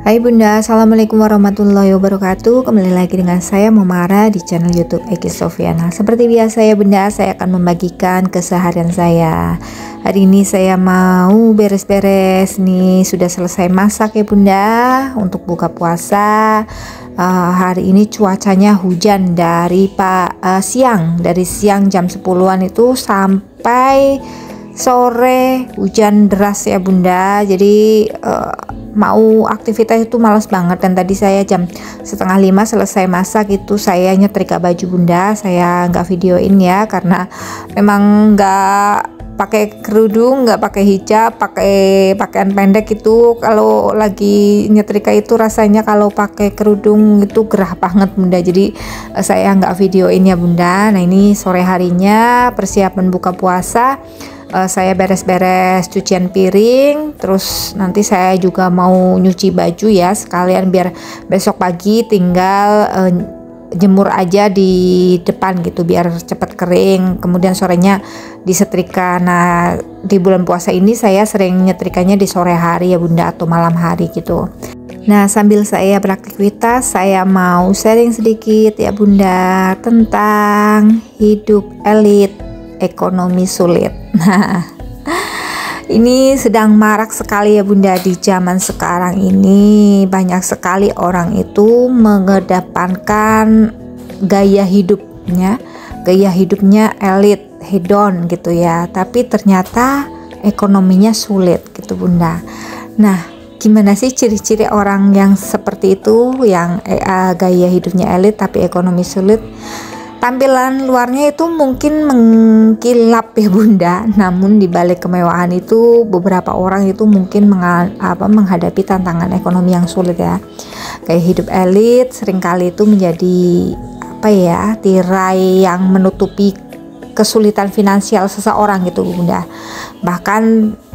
Hai Bunda, Assalamualaikum warahmatullahi wabarakatuh. Kembali lagi dengan saya Momara di channel YouTube Eki Sofiana. Seperti biasa ya Bunda, saya akan membagikan keseharian saya. Hari ini saya mau beres-beres nih, sudah selesai masak ya Bunda untuk buka puasa. Hari ini cuacanya hujan dari siang jam 10-an itu sampai sore hujan deras ya Bunda. Jadi mau aktivitas itu malas banget, dan tadi saya jam 4:30 selesai masak itu saya nyetrika baju Bunda. Saya nggak videoin ya karena memang nggak pakai kerudung, nggak pakai hijab, pakai pakaian pendek. Itu kalau lagi nyetrika itu rasanya kalau pakai kerudung itu gerah banget Bunda, jadi saya nggak videoin ya Bunda. Nah ini sore harinya persiapan buka puasa. Saya beres-beres cucian piring, terus nanti saya juga mau nyuci baju ya sekalian, biar besok pagi tinggal jemur aja di depan gitu biar cepat kering, kemudian sorenya disetrika. Nah di bulan puasa ini saya sering nyetrikanya di sore hari ya Bunda, atau malam hari gitu. Nah sambil saya beraktivitas, saya mau sharing sedikit ya Bunda tentang hidup elit ekonomi sulit. Nah, ini sedang marak sekali ya Bunda di zaman sekarang ini. Banyak sekali orang itu mengedepankan gaya hidupnya elit, hedon gitu ya. Tapi ternyata ekonominya sulit gitu Bunda. Nah, gimana sih ciri-ciri orang yang seperti itu, yang gaya hidupnya elit tapi ekonomi sulit? Tampilan luarnya itu mungkin mengkilap ya Bunda, namun di balik kemewahan itu beberapa orang itu mungkin menghadapi tantangan ekonomi yang sulit ya. Kayak hidup elit seringkali itu menjadi tirai yang menutupi kesulitan finansial seseorang gitu Bunda. Bahkan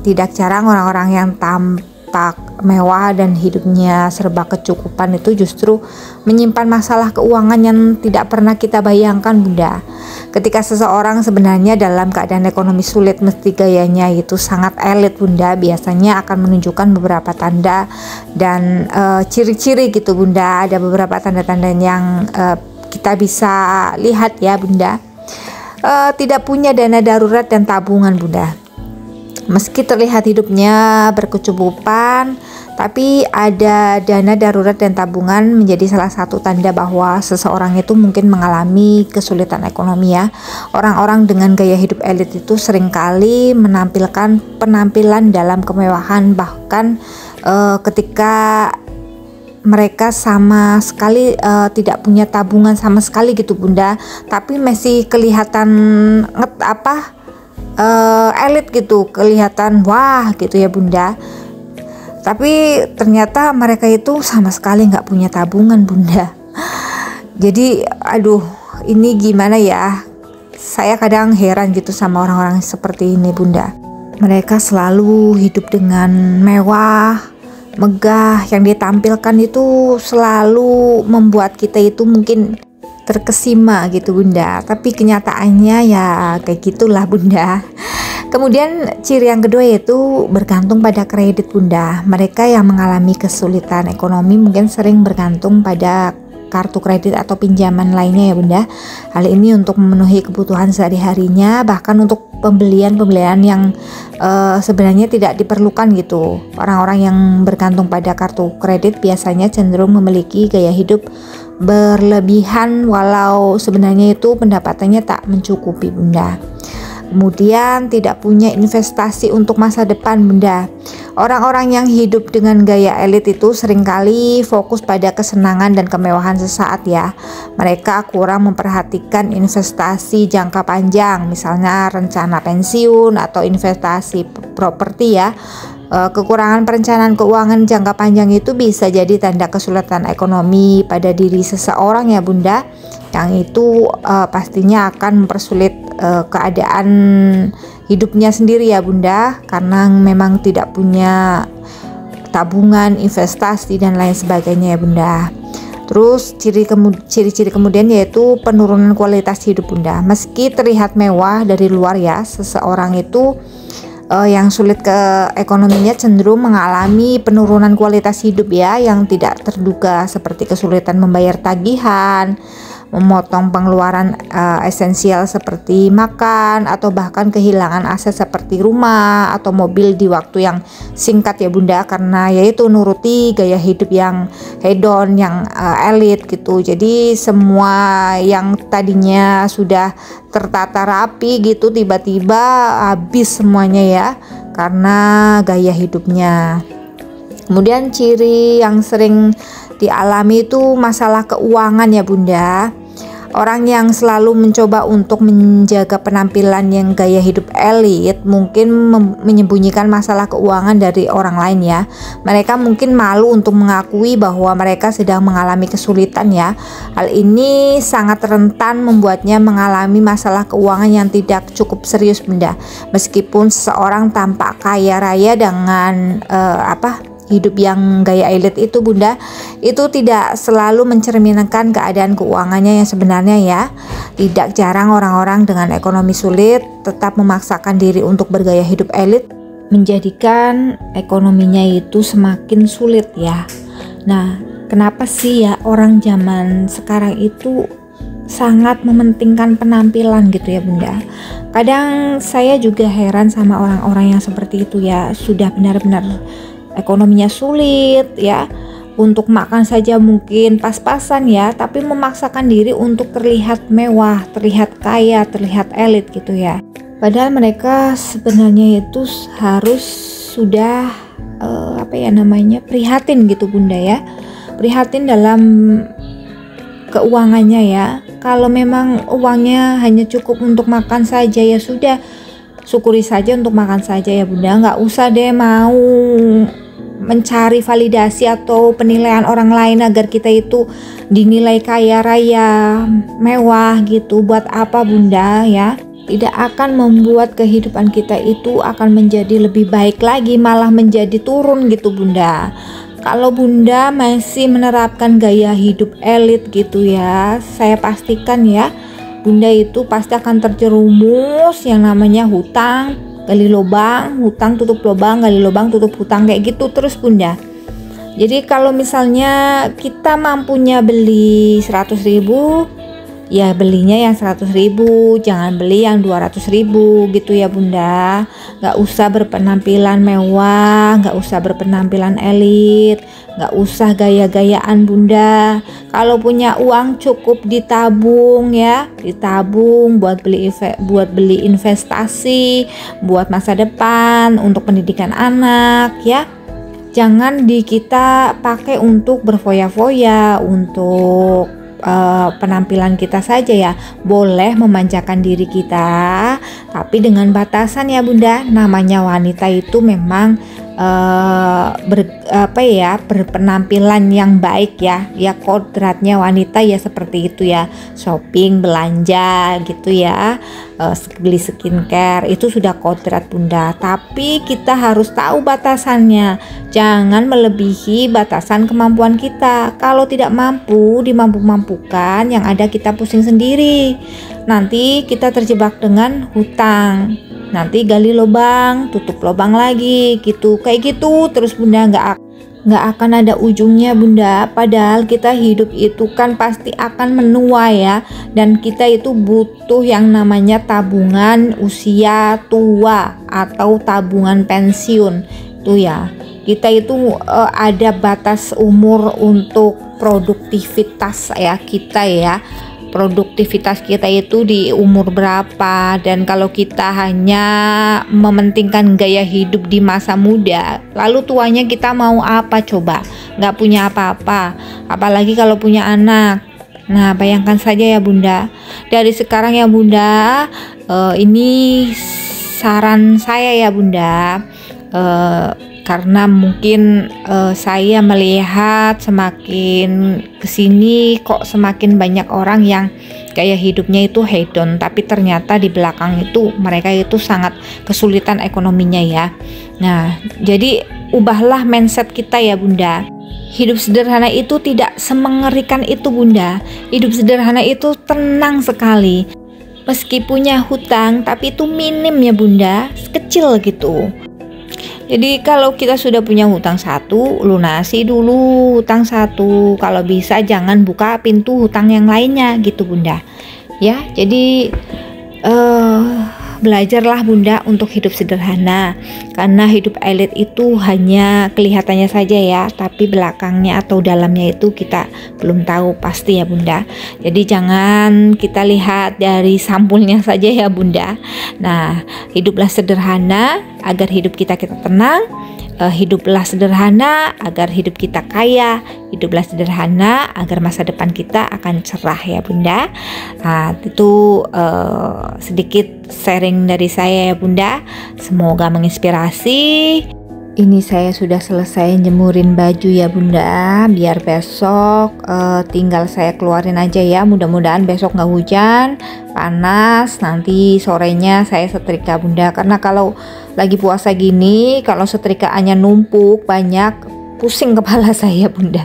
tidak jarang orang-orang yang tampak mewah dan hidupnya serba kecukupan itu justru menyimpan masalah keuangan yang tidak pernah kita bayangkan Bunda. Ketika seseorang sebenarnya dalam keadaan ekonomi sulit, mesti gayanya itu sangat elit Bunda, biasanya akan menunjukkan beberapa tanda dan ciri-ciri gitu Bunda. Ada beberapa tanda-tanda yang kita bisa lihat ya Bunda. Tidak punya dana darurat dan tabungan Bunda. Meski terlihat hidupnya berkecukupan, tapi ada dana darurat dan tabungan menjadi salah satu tanda bahwa seseorang itu mungkin mengalami kesulitan ekonomi ya. Orang-orang dengan gaya hidup elit itu seringkali menampilkan penampilan dalam kemewahan, bahkan ketika mereka sama sekali tidak punya tabungan sama sekali gitu Bunda, tapi masih kelihatan elit gitu, kelihatan wah gitu ya Bunda. Tapi ternyata mereka itu sama sekali nggak punya tabungan Bunda. Jadi aduh, ini gimana ya, saya kadang heran gitu sama orang-orang seperti ini Bunda. Mereka selalu hidup dengan mewah, megah, yang ditampilkan itu selalu membuat kita itu mungkin terkesima gitu Bunda, tapi kenyataannya ya kayak gitulah Bunda. Kemudian ciri yang kedua yaitu bergantung pada kredit Bunda. Mereka yang mengalami kesulitan ekonomi mungkin sering bergantung pada kartu kredit atau pinjaman lainnya ya Bunda. Hal ini untuk memenuhi kebutuhan sehari-harinya, bahkan untuk pembelian yang sebenarnya tidak diperlukan gitu. Orang-orang yang bergantung pada kartu kredit biasanya cenderung memiliki gaya hidup berlebihan walau sebenarnya itu pendapatannya tak mencukupi Bunda. Kemudian tidak punya investasi untuk masa depan Bunda. Orang-orang yang hidup dengan gaya elit itu seringkali fokus pada kesenangan dan kemewahan sesaat ya. Mereka kurang memperhatikan investasi jangka panjang, misalnya rencana pensiun atau investasi properti ya. Kekurangan perencanaan keuangan jangka panjang itu bisa jadi tanda kesulitan ekonomi pada diri seseorang ya Bunda, yang itu pastinya akan mempersulit keadaan hidupnya sendiri ya Bunda, karena memang tidak punya tabungan, investasi dan lain sebagainya ya Bunda. Terus ciri-ciri kemudian yaitu penurunan kualitas hidup Bunda. Meski terlihat mewah dari luar ya, seseorang itu yang sulit ke ekonominya cenderung mengalami penurunan kualitas hidup ya, yang tidak terduga seperti kesulitan membayar tagihan, memotong pengeluaran esensial seperti makan, atau bahkan kehilangan aset seperti rumah atau mobil di waktu yang singkat ya Bunda, karena yaitu nuruti gaya hidup yang hedon, yang elit gitu. Jadi semua yang tadinya sudah tertata rapi gitu tiba-tiba habis semuanya ya, karena gaya hidupnya. Kemudian ciri yang sering dialami itu masalah keuangan ya Bunda. Orang yang selalu mencoba untuk menjaga penampilan yang gaya hidup elit mungkin menyembunyikan masalah keuangan dari orang lain ya. Mereka mungkin malu untuk mengakui bahwa mereka sedang mengalami kesulitan ya. Hal ini sangat rentan membuatnya mengalami masalah keuangan yang tidak cukup serius Bunda. Meskipun seseorang tampak kaya raya dengan hidup yang gaya elit itu Bunda, itu tidak selalu mencerminkan keadaan keuangannya yang sebenarnya ya. Tidak jarang orang-orang dengan ekonomi sulit tetap memaksakan diri untuk bergaya hidup elit, menjadikan ekonominya itu semakin sulit ya. Nah, kenapa sih ya orang zaman sekarang itu sangat mementingkan penampilan gitu ya Bunda? Kadang saya juga heran sama orang-orang yang seperti itu ya, sudah benar-benar ekonominya sulit ya, untuk makan saja mungkin pas-pasan ya, tapi memaksakan diri untuk terlihat mewah, terlihat kaya, terlihat elit gitu ya. Padahal mereka sebenarnya itu harus sudah prihatin gitu Bunda ya, prihatin dalam keuangannya ya. Kalau memang uangnya hanya cukup untuk makan saja ya sudah, syukuri saja untuk makan saja ya Bunda, nggak usah deh mau mencari validasi atau penilaian orang lain agar kita itu dinilai kaya raya, mewah gitu. Buat apa Bunda ya? Tidak akan membuat kehidupan kita itu akan menjadi lebih baik lagi, malah menjadi turun gitu Bunda. Kalau Bunda masih menerapkan gaya hidup elit gitu ya, saya pastikan ya Bunda itu pasti akan terjerumus yang namanya hutang, gali lubang, hutang tutup lubang, gali lubang tutup hutang, kayak gitu terus Bunda. Jadi kalau misalnya kita mampunya beli 100.000, ya belinya yang 100.000, jangan beli yang 200.000 gitu ya Bunda. Gak usah berpenampilan mewah, gak usah berpenampilan elit, gak usah gaya-gayaan Bunda. Kalau punya uang cukup ditabung ya, ditabung buat beli investasi, buat masa depan, untuk pendidikan anak ya. Jangan kita pakai untuk berfoya-foya, untuk penampilan kita saja ya. Boleh memanjakan diri kita, tapi dengan batasan ya Bunda. Namanya wanita itu memang berpenampilan yang baik ya. Ya kodratnya wanita ya seperti itu ya. Shopping, belanja gitu ya, beli skincare, itu sudah kodrat Bunda. Tapi kita harus tahu batasannya. Jangan melebihi batasan kemampuan kita. Kalau tidak mampu, dimampu-mampukan, yang ada kita pusing sendiri. Nanti kita terjebak dengan hutang. Nanti gali lubang, tutup lubang lagi gitu. Kayak gitu terus Bunda, nggak akan ada ujungnya Bunda. Padahal kita hidup itu kan pasti akan menua ya, dan kita itu butuh yang namanya tabungan usia tua atau tabungan pensiun itu ya. Kita itu ada batas umur untuk produktivitas ya kita ya. Produktivitas kita itu di umur berapa, dan kalau kita hanya mementingkan gaya hidup di masa muda, lalu tuanya kita mau apa coba? Nggak punya apa-apa, apalagi kalau punya anak. Nah bayangkan saja ya Bunda, dari sekarang ya Bunda, ini saran saya ya Bunda, karena mungkin saya melihat semakin kesini kok semakin banyak orang yang gaya hidupnya itu hedon, tapi ternyata di belakang itu mereka itu sangat kesulitan ekonominya ya. Nah jadi ubahlah mindset kita ya Bunda. Hidup sederhana itu tidak semengerikan itu Bunda. Hidup sederhana itu tenang sekali. meski punya hutang tapi itu minim ya bunda, kecil gitu. Jadi kalau kita sudah punya hutang satu, lunasi dulu hutang satu. Kalau bisa jangan buka pintu hutang yang lainnya gitu bunda. Ya, jadi belajarlah bunda untuk hidup sederhana. Karena hidup elit itu hanya kelihatannya saja ya, tapi belakangnya atau dalamnya itu kita belum tahu pasti ya bunda. Jadi jangan kita lihat dari sampulnya saja ya bunda. Nah, hiduplah sederhana agar hidup kita tenang. Hiduplah sederhana agar hidup kita kaya. Hiduplah sederhana agar masa depan kita akan cerah ya bunda. Nah, itu sedikit sharing dari saya ya bunda. Semoga menginspirasi. Ini saya sudah selesai jemurin baju ya bunda, biar besok tinggal saya keluarin aja ya. Mudah-mudahan besok nggak hujan, panas, nanti sorenya saya setrika bunda. Karena kalau lagi puasa gini, kalau setrikaannya numpuk banyak, pusing kepala saya bunda.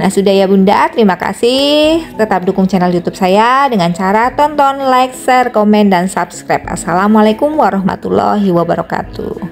Nah sudah ya bunda, terima kasih. Tetap dukung channel YouTube saya dengan cara tonton, like, share, komen, dan subscribe. Assalamualaikum warahmatullahi wabarakatuh.